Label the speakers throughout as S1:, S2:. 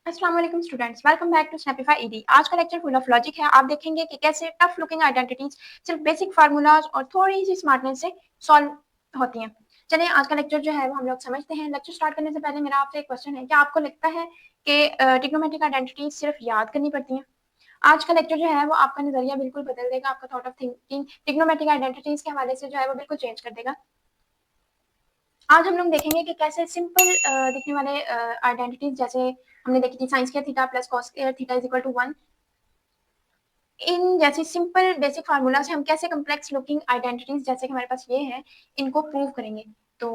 S1: अस्सलाम वालेकुम students, welcome back to Snapify Ed. आज का लेक्चर फुल ऑफ लॉजिक है। आप देखेंगे कि कैसे टफ लुकिंग आइडेंटिटीज सिर्फ बेसिक फार्मूलाज और थोड़ी सी स्मार्टनेस से सॉल्व होती हैं। चलिए आज का लेक्चर जो है वो हम लोग समझते हैं। लेक्चर स्टार्ट करने से पहले मेरा आपसे एक क्वेश्चन है, क्या आपको लगता है कि ट्रिग्नोमेट्रिक आइडेंटिटीज सिर्फ याद करनी पड़ती हैं? आज का लेक्चर जो है वो आपका नजरिया बिल्कुल बदल देगा, आपका thought of thinking trigonometric identities के हवाले से जो है वो बिल्कुल चेंज कर देगा। आज हम लोग देखेंगे कि कैसे सिंपल दिखने वाले आइडेंटिटीज, जैसे हमने देखी थी sine square theta plus cos square theta is equal to 1, इन जैसी सिंपल बेसिक फार्मूला से हम कैसे कॉम्प्लेक्स लुकिंग आइडेंटिटीज जैसे कि हमारे पास ये है इनको प्रूव करेंगे। तो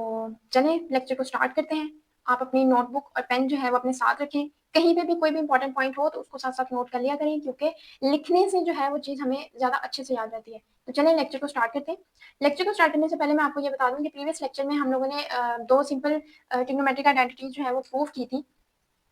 S1: चलें लेक्चर को स्टार्ट करते हैं। आप अपनी नोटबुक और पेन जो है वो अपने साथ रखें। कहीं पे भी कोई भी इंपॉर्टेंट पॉइंट हो तो उसको साथ साथ नोट कर लिया करें, क्योंकि लिखने से जो है वो चीज़ हमें ज़्यादा अच्छे से याद रहती है। तो चलें लेक्चर को स्टार्ट करते हैं। लेक्चर को स्टार्ट करने से पहले मैं आपको ये बता दूं कि प्रीवियस लेक्चर में हम लोगों ने दो सिंपल ट्रिग्नोमेट्रिक आइडेंटिटीज जो है वो प्रूव की थी,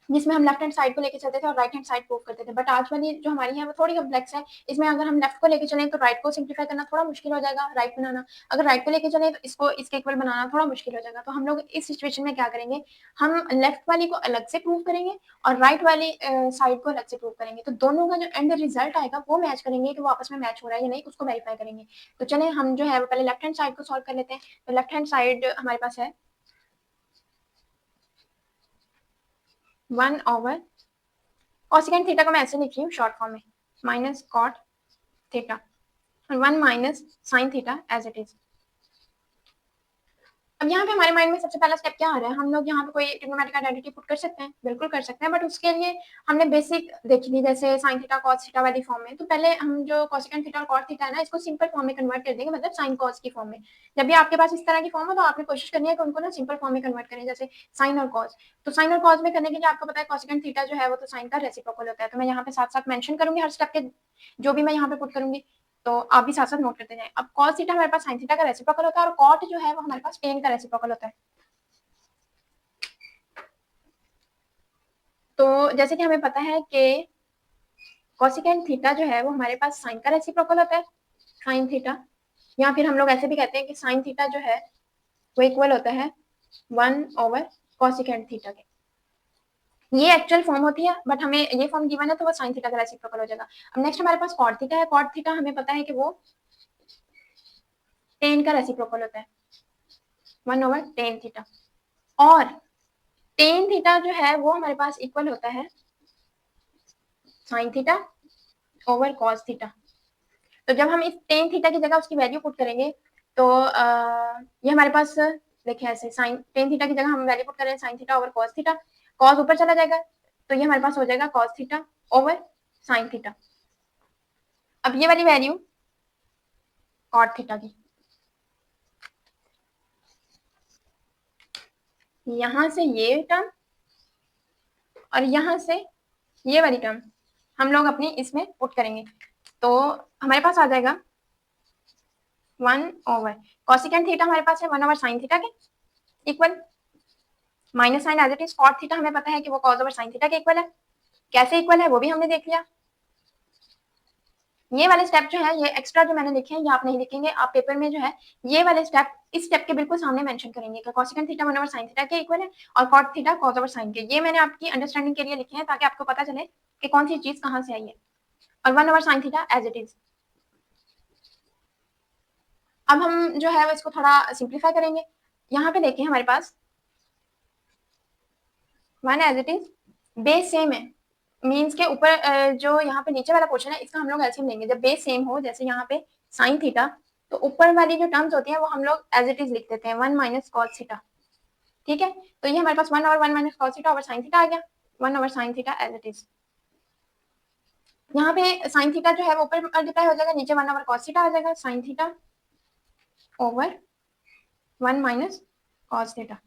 S1: जिसमें हम लेफ्ट हैंड साइड को लेके चलते थे और राइट हैंड साइड प्रूव करते थे। बट आज वाली जो हमारी है वो थोड़ी कम्प्लेक्स है। इसमें अगर हम लेफ्ट को लेके चलें तो राइट को सिंप्लीफाई करना थोड़ा मुश्किल हो जाएगा, राइट बनाना। अगर राइट को लेके चलें तो इसको इसके इक्वल बनाना थोड़ा मुश्किल हो जाएगा। तो हम लोग इस सिचुएशन में क्या करेंगे, हम लेफ्ट वाली को अलग से प्रूव करेंगे और राइट वाली साइड को अलग से प्रूव करेंगे। तो दोनों का जो एंड रिजल्ट आएगा वो मैच करेंगे कि वो आपस में मैच हो रहा है या नहीं, उसको वेरीफाई करेंगे। तो चले हम जो है वो पहले लेफ्ट हैंड साइड को सॉल्व कर लेते हैं। तो लेफ्ट हैंड साइड हमारे पास है 1/, कॉसेकेंट थीटा को मैं ऐसे लिख रही हूँ शॉर्ट फॉर्म में, माइनस कॉट थीटा और 1 minus sine theta as it is. अब यहाँ पे हमारे माइंड में सबसे पहला स्टेप क्या आ रहा है, हम लोग यहाँ पे कोई ट्रिग्नोमेट्रिक आइडेंटिटी पुट कर सकते हैं, बिल्कुल कर सकते हैं। बट उसके लिए हमने बेसिक देखी थी, जैसे साइन थीटा कॉस थीटा वाली फॉर्म में। तो पहले हम जो कॉसेकेंट थीटा और कॉट थीटा है ना, इसको सिंपल फॉर्म में कन्वर्ट कर देंगे, मतलब साइन कॉस की फॉर्म में। जब भी आपके पास इस तरह की फॉर्म हो तो आपने कोशिश करनी है कि उनको ना सिंपल फॉर्म में कन्वर्ट करें, जैसे साइन और कॉस। तो साइन और कॉस में करने के लिए आपको पता है कॉसेकेंट थीटा जो है वो तो साइन का रेसिप्रोकल होता है। तो मैं यहाँ पे साथ साथ मेंशन करूंगी हर स्टेप के, जो भी मैं यहाँ पे पुट करूंगी, तो आप भी साथ साथ नोट करते जाएं। अब कॉस थीटा हमारे पास साइन थीटा का रेसिप्रोकल होता है और कॉट जो है वो हमारे पास टेन का रेसिप्रोकल होता है। तो जैसे कि हमें पता है कि कोसेकेंट थीटा जो है वो हमारे पास साइन का रेसिप्रोकल होता है, साइन थीटा, या फिर हम लोग ऐसे भी कहते हैं कि साइन थीटा जो है वो इक्वल होता है 1/, कोसेकेंट थीटा के। ये एक्चुअल फॉर्म होती है, बट हमें ये फॉर्म गिवन है तो वो साइन थीटा का रेसिप्रोकल हो जाएगा। अब नेक्स्ट हमारे पास कॉट थीटा है। कॉट थीटा हमें पता है कि वो टेन का रेसिप्रोकल होता है, 1/tan थीटा। और टेन थीटा जो है वो हमारे पास इक्वल होता है sine theta over cos theta. तो जब हम इस टेन थीटा की जगह उसकी वैल्यू पुट करेंगे तो ये हमारे पास देखिए ऐसे साइन टेन थीटा की जगह हम वैल्यू पुट करें sine theta over cos theta, cos ऊपर चला जाएगा तो ये हमारे पास हो जाएगा cos theta over sine theta. अब ये वाली वैल्यू कॉट थीटा की, यहां से ये टर्म और यहां से ये वाली टर्म हम लोग अपनी इसमें पुट करेंगे, तो हमारे पास आ जाएगा 1/, कॉसेकेंट थीटा हमारे पास है 1/, साइन थीटा के equal, minus sine as it is, cot theta हमें पता है कि वो कॉस ओवर साइन थीटा के इक्वल है। कैसे इक्वल है वो भी हमने देख लिया। ये वाले स्टेप जो है, ये एक्स्ट्रा जो मैंने लिखे हैं ये आप नहीं लिखेंगे, आप पेपर में जो है ये वाले स्टेप इस स्टेप के बिल्कुल सामने मेंशन करेंगे कि कोसेकेंट थीटा 1/, साइन थीटा के इक्वल है और cot theta cos over sine के। ये मैंने आपकी अंडरस्टैंडिंग के लिए लिखे हैं ताकि आपको पता चले कि कौन सी चीज कहां से आई है। और 1/, sine theta as it is. अब हम जो है वो इसको थोड़ा सिंप्लीफाई करेंगे। यहाँ पे देखिए हमारे पास 1 as it is, base same है, मीन्स के ऊपर जो यहाँ पे नीचे वाला पोर्शन है इसका हम लोग एलसीएम लेंगे। जब बेस सेम हो, जैसे यहाँ पे साइन थीटा, तो ऊपर वाली जो टर्म्स होती है वो हम लोग एज इट इज लिख देते हैं 1 माइनस कॉस थीटा। ठीक है, तो ये हमारे पास 1 और 1 minus cos theta over sine theta आ गया, 1/, sine theta as it is. यहाँ पे साइन थीटा जो है वो ऊपर मल्टीप्लाई हो जाएगा, नीचे 1/, कॉस थीटा आ जाएगा, sine theta over 1 minus cos theta.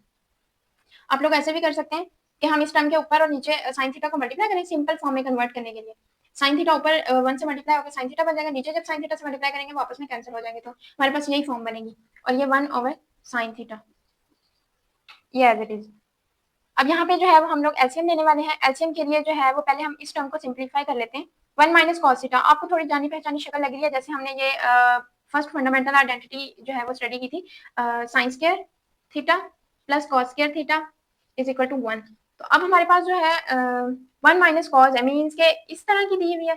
S1: आप लोग ऐसे भी कर सकते हैं कि हम इस टर्म के ऊपर और नीचे साइन थीटा को मल्टीप्लाई करें सिंपल फॉर्म में कन्वर्ट करने के लिए। साइन थीटा ऊपर 1 से मल्टीप्लाई होकर साइन थीटा बन जाएगा, नीचे जब साइन थीटा से मल्टीप्लाई करेंगे वो आपस में कैंसिल हो जाएंगे, तो हमारे पास यही फॉर्म बनेगी और ये 1/, साइन थीटा, ये एज इट इज। अब यहाँ पे जो है वो हम लोग एलसीएम लेने वाले हैं। एलसीएम के लिए जो है वो पहले हम इस टर्म को सिंप्लीफाई कर लेते हैं। 1 माइनस कॉस थीटा, आपको थोड़ी जानी पहचानी शक्ल लग रही है, जैसे हमने ये फर्स्ट फंडामेंटल आइडेंटिटी जो है वो स्टडी की थी, sine square theta plus cos square theta is equal to 1। तो अब हमारे पास जो है 1 माइनस कॉस है, मीन्स के इस तरह की दी हुई है,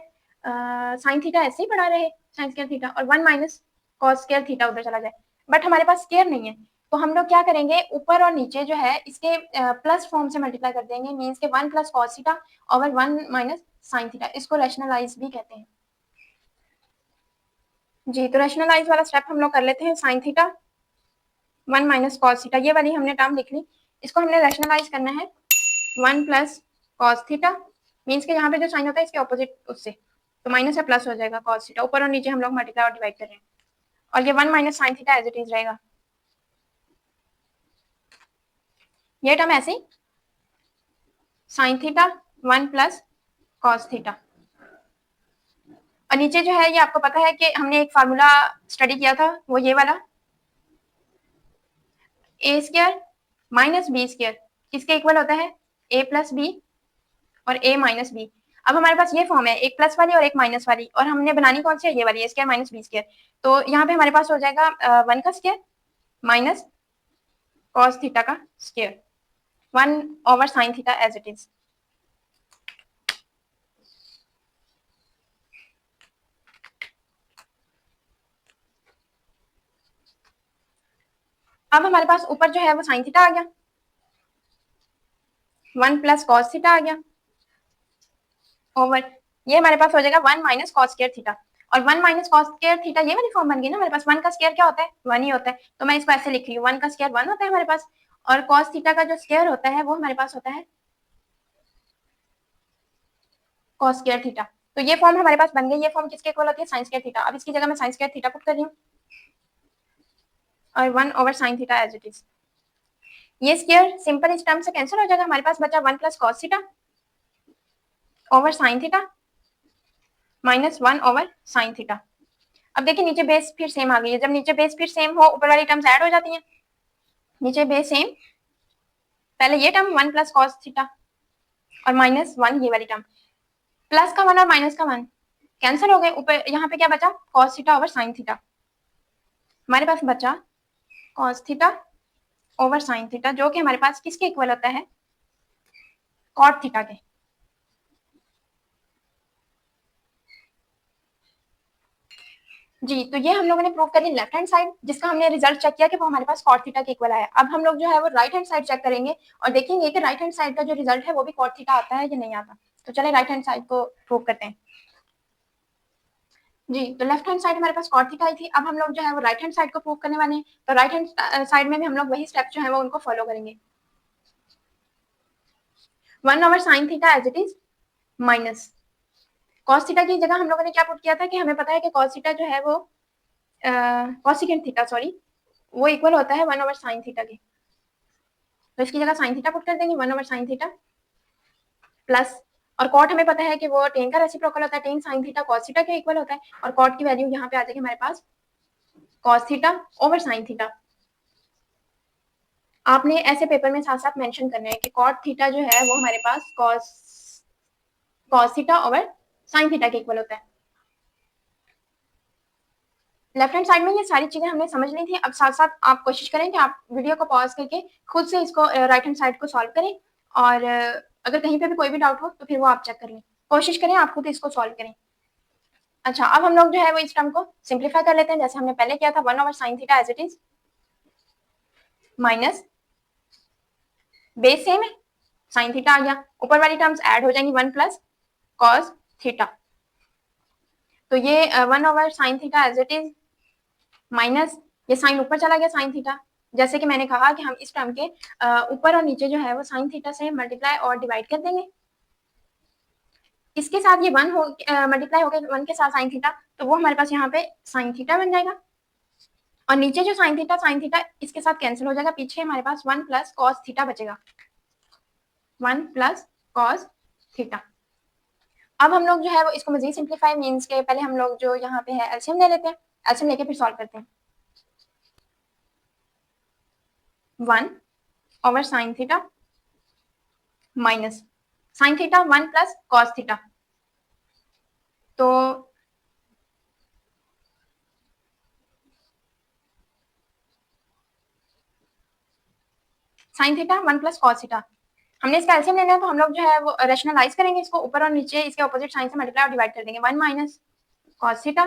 S1: साइन थीटा ऐसे ही पड़ा रहे, साइन स्क्वायर थीटा, और 1 माइनस कॉस स्क्वायर थीटा उधर चला जाए, बट हमारे पास स्क्वायर नहीं है, तो हम लोग क्या करेंगे, ऊपर और नीचे जो है इसके प्लस फॉर्म से मल्टीप्लाई कर देंगे, मीन्स के 1 plus cos theta over 1 minus sine theta, इसको रैशनलाइज भी कहते हैं। जी, तो रैशनलाइज वाला स्टेप हम लोग कर लेते हैं, sign theta 1 minus cos theta, ये वाली हमने टर्म लिख ली, इसको हमने रैशनलाइज करना है 1 प्लस कॉस थीटा, मीन्स के यहाँ पे जो साइन होता है इसके ऑपोजिट उससे, तो माइनस या प्लस हो जाएगा कॉस थीटा, ऊपर और नीचे हम लोग मल्टीप्लाई और डिवाइड कर रहे हैं, और ये 1 minus sine theta as it is रहेगा, ये टर्म ऐसे ही sine theta 1 plus cos theta, और नीचे जो है ये आपको पता है कि हमने एक फार्मूला स्टडी किया था, वो ये वाला ए स्क्वायर माइनस बी स्क्वायर किसके इक्वल होता है, ए प्लस बी और ए माइनस बी। अब हमारे पास ये फॉर्म है, एक प्लस वाली और एक माइनस वाली, और हमने बनानी कौन सी है, ये वाली, a square minus b square, तो यहाँ पे हमारे पास हो जाएगा 1 का स्क्वायर माइनस कॉस थीटा का square 1 over sine theta as it is. अब हमारे पास ऊपर जो है वो साइन थीटा आ गया, 1 प्लस कॉस थीटा आ गया ओवर, ये हमारे पास हो जाएगा 1 माइनस कॉस स्क्वायर थीटा, और 1 माइनस कॉस स्क्वायर थीटा ये वाली फॉर्म बन गई ना, हमारे पास 1 का स्क्वायर क्या होता है, 1 ही होता है, तो मैं इसको ऐसे लिख रही हूँ, 1 का स्क्वायर 1 होता है हमारे पास, और कॉस थीटा का जो स्क्वायर होता है वो हमारे पास होता है कॉस स्क्वायर थीटा, तो ये फॉर्म हमारे पास बन गई, ये फॉर्म किसके इक्वल होती है, साइन स्क्वायर थीटा, अब इसकी जगह मैं साइन स्क्वायर थीटा पुट कर रही हूँ, और 1 over sine theta as it is, ये स्क्वायर सिंपल इस टर्म से कैंसिल हो जाएगा, हमारे पास बचा 1 plus cos theta over sine theta minus 1 over sine theta. अब देखिए नीचे बेस फिर सेम आ गई है, जब नीचे बेस फिर सेम हो ऊपर वाली टर्म्स ऐड हो जाती हैं, नीचे बेस सेम, पहले ये टर्म 1 प्लस कॉस थीटा और माइनस 1 ये वाली टर्म, प्लस का 1 और माइनस का 1 कैंसिल हो गए, ऊपर यहाँ पे क्या बचा, cos theta over sine theta, हमारे पास बचा cos theta over sine theta, जो कि हमारे पास किसके इक्वल होता है, कॉट थीटा के। जी, तो ये हम लोगों ने प्रूव करी लेफ्ट हैंड साइड, जिसका हमने रिजल्ट चेक किया कि वो हमारे पास कॉट थीटा के इक्वल आया। अब हम लोग जो है वो राइट हैंड साइड चेक करेंगे और देखेंगे कि राइट हैंड साइड का जो रिजल्ट है वो भी कॉट थीटा आता है या नहीं आता। तो चले राइट हैंड साइड को प्रूव करते हैं। जी, तो लेफ्ट हैंड साइड हमारे पास कॉट थीटा आई थी, अब हम लोग जो है वो राइट हैंड साइड को प्रूव करने वाले हैं। तो राइट हैंड साइड में भी हम लोग वही स्टेप जो है वो उनको फॉलो करेंगे। 1 over sine theta as it is minus cos theta की जगह हम लोगों ने क्या पुट किया था कि हमें पता है कि कॉस थीटा जो है वो कॉसिकेंट थीटा सॉरी वो इक्वल होता है 1 ओवर साइन थीटा के, तो इसकी जगह साइन थीटा पुट कर देंगे 1 ओवर साइन थीटा प्लस, और कॉट हमें पता है कि वो टेन का रेसिप्रोकल होता है, ten sine theta cos theta के इक्वल होता है, और कॉट की वैल्यू यहाँ पे आ जाएगी हमारे पास cos theta over sine theta. आपने ऐसे पेपर में साथ साथ मेंशन करना है कि कॉट थीटा जो है वो हमारे पास cos theta over sine theta के इक्वल होता है। लेफ्ट हैंड साइड में ये सारी चीजें हमने समझ ली थी, अब साथ साथ आप कोशिश करें कि आप वीडियो को पॉज करके खुद से इसको राइट हैंड साइड को सॉल्व करें, और अगर कहीं पे भी कोई भी डाउट हो तो फिर वो आप चेक कर लें, कोशिश करें आप खुद इसको सॉल्व करें। अच्छा, अब हम लोग जो है वो इस टर्म को सिंप्लीफाई कर लेते हैं, जैसे हमने पहले किया था 1 over sine theta as it is minus base same है साइन थीटा आ गया, ऊपर वाली टर्म्स ऐड हो जाएंगी 1 प्लस कॉस थीटा, तो ये 1 over sine theta as it is minus ये साइन ऊपर चला गया साइन थीटा, जैसे कि मैंने कहा कि हम इस टर्म के ऊपर और नीचे जो है वो साइन थीटा से मल्टीप्लाई और डिवाइड कर देंगे, इसके साथ ये 1 हो मल्टीप्लाई हो गया 1 के साथ साइन थीटा, तो वो हमारे पास यहाँ पे साइन थीटा बन जाएगा, और नीचे जो साइन थीटा इसके साथ कैंसिल हो जाएगा, पीछे हमारे पास 1 प्लस कॉस थीटा बचेगा, 1 प्लस कॉस थीटा। अब हम लोग जो है वो इसको मजीद सिंप्लीफाई मीन्स के पहले हम लोग जो यहाँ पे है एलसीएम ले लेते हैं, एलसीएम लेके फिर सॉल्व करते हैं। 1 over sine theta minus sine theta 1 plus cos theta, तो sine theta 1 plus cos theta हमने इसका एलसीएम लेना है, तो हम लोग जो है वो रैशनलाइज करेंगे इसको, ऊपर और नीचे इसके ऑपोजिट साइन से मल्टीप्लाई और डिवाइड कर देंगे। 1 माइनस कॉस थीटा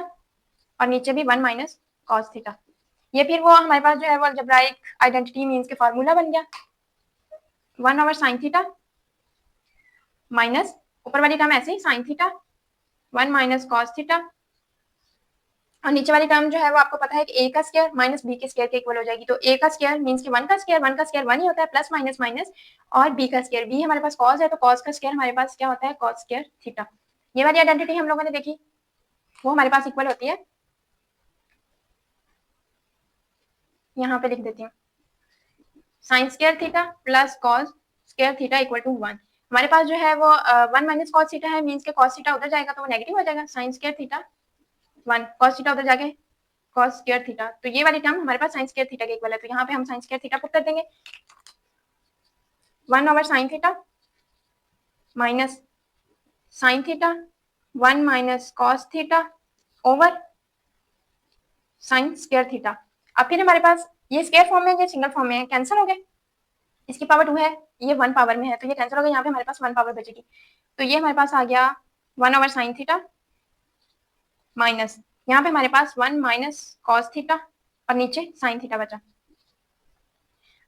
S1: और नीचे भी 1 माइनस कॉस थीटा। ये फिर वो हमारे पास जो है वो अलजेब्राइक आइडेंटिटी मीन्स के फार्मूला बन गया। 1 ओवर साइन थीटा माइनस ऊपर वाली टर्म ऐसे ही sine theta 1 minus cos theta और नीचे वाली टर्म जो है वो आपको पता है कि a का स्क्वायर माइनस b के स्क्वायर के इक्वल हो जाएगी। तो a का स्क्वायर मींस कि 1 का स्क्वायर 1 ही होता है, प्लस माइनस माइनस, और b का स्क्वायर, b हमारे पास cos है तो cos का स्क्वायर हमारे पास क्या होता है, cos स्क्वायर थीटा। ये वाली आइडेंटिटी हम लोगों ने देखी, वो हमारे पास इक्वल होती है, यहाँ पे लिख देती हूँ, sine square theta plus cos square theta equal to 1। हमारे पास जो है वो 1 माइनस cos थीटा है, मींस के cos थीटा उधर जाएगा तो वो नेगेटिव हो जाएगा, sine square theta 1, cos theta उधर जाके cos स्क्वायर थीटा। तो ये वाली टर्म हमारे पास sin स्क्वायर थीटा के इक्वल है, तो यहाँ पे हम sin स्क्वायर थीटा पुट कर देंगे। 1 over sin theta minus sin theta 1 minus cos theta over sin square theta. अब फिर हमारे पास ये स्क्वायर फॉर्म में, ये सिंगल फॉर्म में है, कैंसिल हो गए, इसकी पावर 2 है, ये 1 पावर में है, तो ये कैंसिल हो गया, यहाँ पे हमारे पास 1 पावर बचेगी। तो ये हमारे पास आ गया 1 ओवर sin थीटा माइनस यहाँ पे हमारे पास 1 माइनस cos थीटा और नीचे sin थीटा बचा।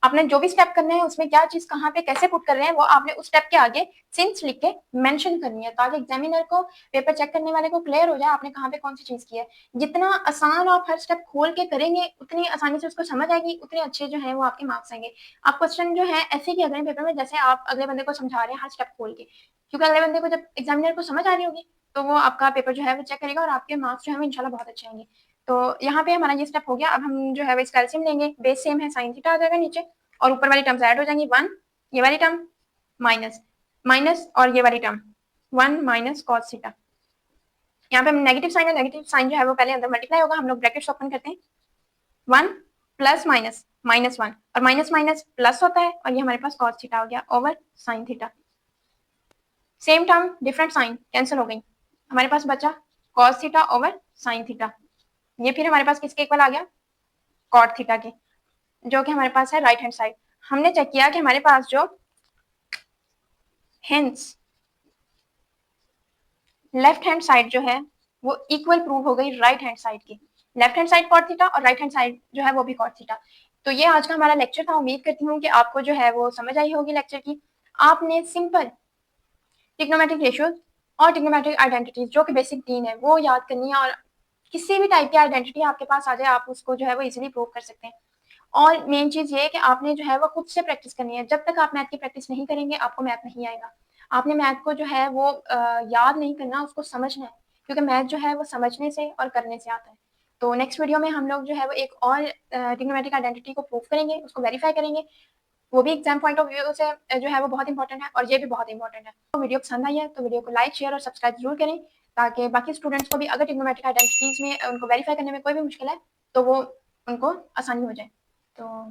S1: आपने जो भी स्टेप करने हैं उसमें क्या चीज कहाँ पे कैसे पुट कर रहे हैं वो आपने उस स्टेप के आगे सिंस लिख के मेंशन करनी है, ताकि एग्जामिनर को, पेपर चेक करने वाले को क्लियर हो जाए आपने कहाँ पे कौन सी चीज की है। जितना आसान आप हर स्टेप खोल के करेंगे उतनी आसानी से उसको समझ आएगी, उतने अच्छे जो है वो आपके मार्क्स आएंगे। आप क्वेश्चन जो है ऐसे किया करें पेपर में जैसे आप अगले बंदे को समझा रहे हैं हर स्टेप खोल के, क्योंकि अगले बंदे को जब एग्जामिनर को समझ आ रही होगी तो वो आपका पेपर जो है वो चेक करेगा और आपके मार्क्स जो है वो इंशाल्लाह बहुत अच्छे आएंगे। तो यहाँ पे हमारा ये स्टेप हो गया। अब हम जो है वो इसका एलसीएम लेंगे, बेस सेम है, साइन थीटा आ जाएगा नीचे और ऊपर वाली टर्म्स ऐड हो जाएंगी, 1 ये वाली टर्म माइनस माइनस और ये वाली टर्म 1 माइनस कॉस थीटा। यहाँ पे हम नेगेटिव साइन है, नेगेटिव साइन जो है वो पहले अंदर मल्टीप्लाई होगा, हम लोग ब्रैकेट्स ओपन करते हैं, 1 प्लस माइनस माइनस 1 और माइनस माइनस प्लस होता है और ये हमारे पास कॉस थीटा हो गया over sine theta. Same term different sign cancel हो गई, हमारे पास बचा cos theta over sine theta. ये फिर हमारे पास किसके इक्वल आ गया, कॉट थीटा के, जो कि हमारे पास है राइट हैंड साइड। हमने चेक किया कि हमारे पास जो हेंस लेफ्ट हैंड साइड जो है वो इक्वल प्रूव हो गई राइट हैंड साइड की, left hand side cot theta और राइट हैंड साइड जो है वो भी कॉट थीटा। तो ये आज का हमारा लेक्चर था, उम्मीद करती हूँ कि आपको जो है वो समझ आई होगी लेक्चर की। आपने सिंपल ट्रिग्नोमेट्रिक रेशियोज और ट्रिग्नोमेट्रिक आइडेंटिटीज जो कि बेसिक 3 है वो याद करनी है, और किसी भी टाइप की आइडेंटिटी आपके पास आ जाए आप उसको जो है वो इजीली प्रूव कर सकते हैं। और मेन चीज ये है कि आपने जो है वो खुद से प्रैक्टिस करनी है, जब तक आप मैथ की प्रैक्टिस नहीं करेंगे आपको मैथ नहीं आएगा। आपने मैथ को जो है वो याद नहीं करना, उसको समझना है, क्योंकि मैथ जो है वो समझने से और करने से आता है। तो नेक्स्ट वीडियो में हम लोग जो है वो एक और ट्रिग्नोमेट्रिक आइडेंटिटी को प्रूव करेंगे, उसको वेरीफाई करेंगे, वो भी एग्जाम पॉइंट ऑफ व्यू से जो है वो बहुत इंपॉर्टेंट है और ये भी बहुत इंपॉर्टेंट है। तो वीडियो पसंद आई है तो वीडियो को लाइक शेयर और सब्सक्राइब जरूर करें, ताकि बाकी स्टूडेंट्स को भी अगर ट्रिग्नोमेट्रिक आइडेंटिटीज में उनको वेरीफाई करने में कोई भी मुश्किल है तो वो उनको आसानी हो जाए। तो